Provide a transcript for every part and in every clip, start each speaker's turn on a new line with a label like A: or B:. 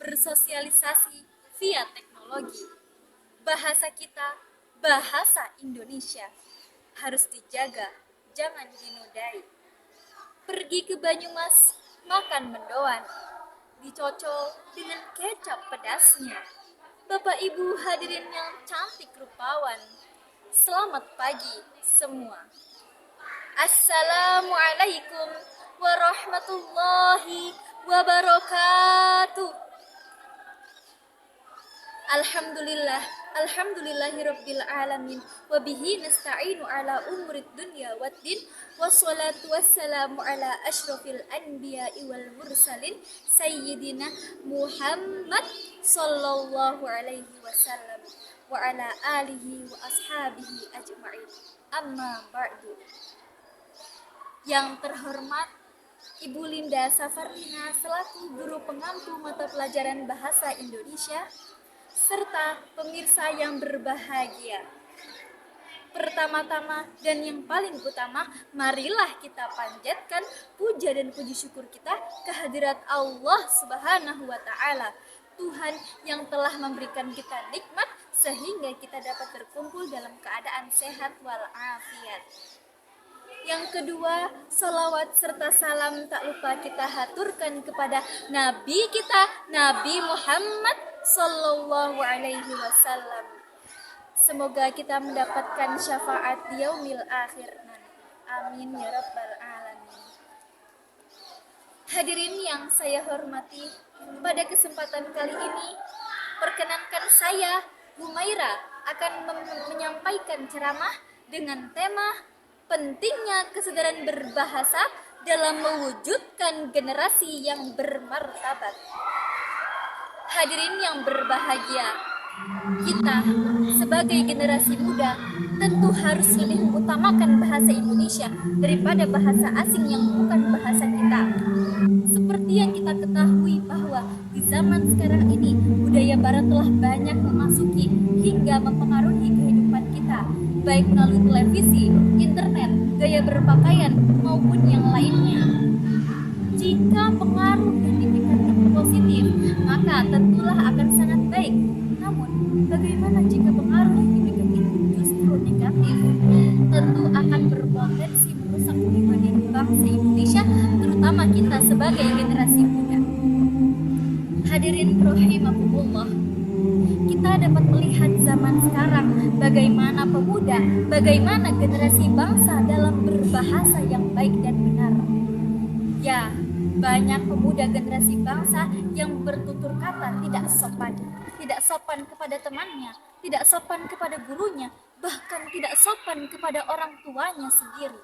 A: bersosialisasi via teknologi. Bahasa kita, bahasa Indonesia, harus dijaga, jangan dinodai. Pergi ke Banyumas, makan mendoan, dicocol dengan kecap pedasnya. Bapak Ibu hadirin yang cantik rupawan, selamat pagi semua. Assalamualaikum warahmatullahi wabarakatuh. Alhamdulillahirabbil alamin wa bihi nasta'inu ala umurid dunya waddin wassalatu wassalamu ala asyrafil anbiya'i wal mursalin sayyidina Muhammad sallallahu alaihi wasallam wa ala alihi wa ashabihi ajma'in. Amma ba'du. Yang terhormat Ibu Linda Safarina selaku guru pengampu mata pelajaran bahasa Indonesia serta pemirsa yang berbahagia. Pertama-tama dan yang paling utama, marilah kita panjatkan puja dan puji syukur kita kehadirat Allah Subhanahu wa taala, Tuhan yang telah memberikan kita nikmat sehingga kita dapat berkumpul dalam keadaan sehat walafiat. Yang kedua, salawat serta salam tak lupa kita haturkan kepada Nabi kita, Nabi Muhammad sallallahu alaihi wasallam. Semoga kita mendapatkan syafaat di yaumil akhir nanti. Amin ya rabbal alamin. Hadirin yang saya hormati, pada kesempatan kali ini perkenankan saya, Humaira, akan menyampaikan ceramah dengan tema pentingnya kesadaran berbahasa dalam mewujudkan generasi yang bermartabat. Hadirin yang berbahagia, kita sebagai generasi muda tentu harus lebih mengutamakan bahasa Indonesia daripada bahasa asing yang bukan bahasa kita. Seperti yang kita ketahui bahwa di zaman sekarang ini budaya barat telah banyak memasuki hingga mempengaruhi kehidupan kita, baik melalui televisi, internet, gaya berpakaian maupun yang lainnya. Jika pengaruh yang diberikan itu positif, maka tentulah akan sangat baik. Namun, bagaimana jika pengaruh yang diberikan itu justru negatif? Tentu akan berpotensi merusak kepribadian bangsa Indonesia, terutama kita sebagai generasi muda. Hadirin rahimakumullah, kita dapat melihat zaman sekarang bagaimana pemuda, bagaimana generasi bangsa dalam berbahasa yang baik dan benar. Ya, banyak pemuda generasi bangsa yang bertutur kata tidak sopan kepada temannya, tidak sopan kepada gurunya, bahkan tidak sopan kepada orang tuanya sendiri.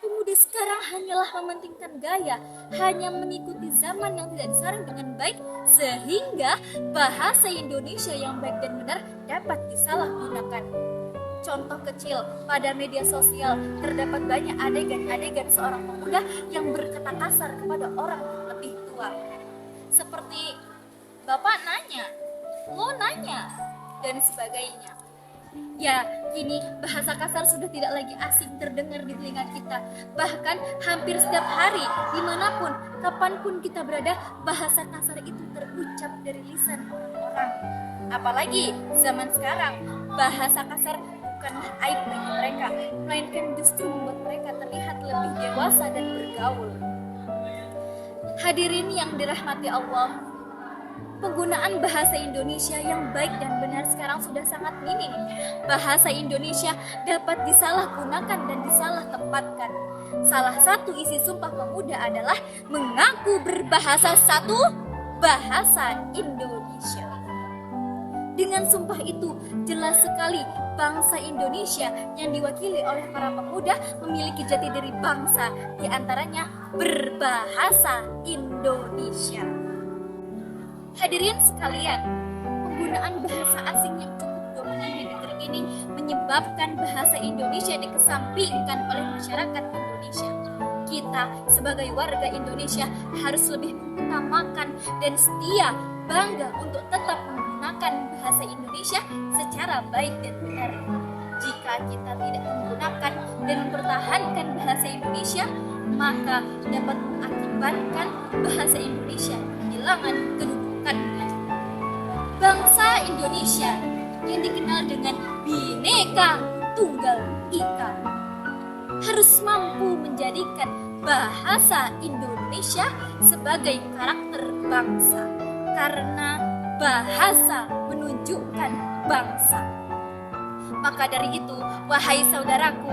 A: Pemuda sekarang hanyalah mementingkan gaya, hanya mengikuti zaman yang tidak disaring dengan baik, sehingga bahasa Indonesia yang baik dan benar dapat disalahgunakan. Contoh kecil, pada media sosial terdapat banyak adegan-adegan seorang pemuda yang berkata kasar kepada orang lebih tua. Seperti, "Bapak nanya, lo nanya," dan sebagainya. Ya, kini bahasa kasar sudah tidak lagi asing terdengar di telinga kita. Bahkan hampir setiap hari, dimanapun, kapanpun kita berada, bahasa kasar itu terucap dari lisan orang. Apalagi zaman sekarang, bahasa kasar bukanlah aib bagi mereka, melainkan justru membuat mereka terlihat lebih dewasa dan bergaul. Hadirin yang dirahmati Allah, penggunaan bahasa Indonesia yang baik dan benar sekarang sudah sangat minim. Bahasa Indonesia dapat disalahgunakan dan disalah tempatkan. Salah satu isi Sumpah Pemuda adalah mengaku berbahasa satu bahasa Indonesia. Dengan sumpah itu, jelas sekali bangsa Indonesia yang diwakili oleh para pemuda memiliki jati diri bangsa, di antaranya berbahasa Indonesia. Hadirin sekalian, penggunaan bahasa asing yang cukup dominan di negeri ini menyebabkan bahasa Indonesia dikesampingkan oleh masyarakat Indonesia. Kita sebagai warga Indonesia harus lebih mengutamakan dan setia, bangga untuk tetap menggunakan bahasa Indonesia secara baik dan benar. Jika kita tidak menggunakan dan mempertahankan bahasa Indonesia, maka dapat mengakibatkan bahasa Indonesia kehilangan kedudukan. mempertahankannya. Bangsa Indonesia yang dikenal dengan Bhinneka Tunggal Ika harus mampu menjadikan bahasa Indonesia sebagai karakter bangsa, karena bahasa menunjukkan bangsa. Maka dari itu, wahai saudaraku,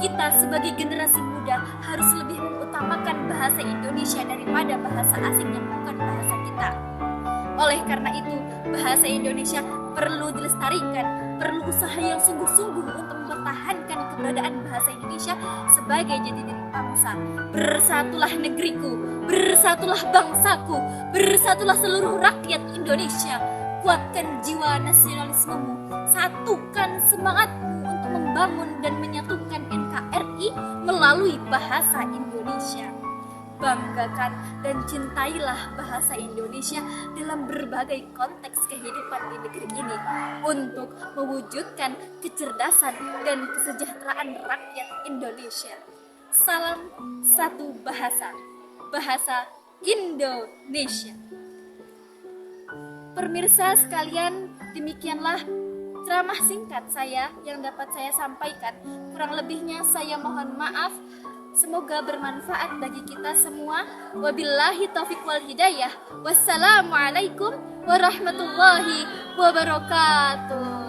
A: kita sebagai generasi muda harus lebih mengutamakan bahasa Indonesia daripada bahasa asing yang bukan bahasa kita. Oleh karena itu, bahasa Indonesia perlu dilestarikan, perlu usaha yang sungguh-sungguh untuk mempertahankan keberadaan bahasa Indonesia sebagai jati diri bangsa. Bersatulah negeriku, bersatulah bangsaku, bersatulah seluruh rakyat Indonesia. Kuatkan jiwa nasionalismemu, satukan semangatmu untuk membangun dan menyatukan NKRI melalui bahasa Indonesia. Banggakan dan cintailah bahasa Indonesia dalam berbagai konteks kehidupan di negeri ini untuk mewujudkan kecerdasan dan kesejahteraan rakyat Indonesia. Salam satu bahasa, bahasa Indonesia. Pemirsa sekalian, demikianlah ceramah singkat saya yang dapat saya sampaikan. Kurang lebihnya saya mohon maaf. Semoga bermanfaat bagi kita semua. Wabillahi taufiq wal hidayah. Wassalamualaikum warahmatullahi wabarakatuh.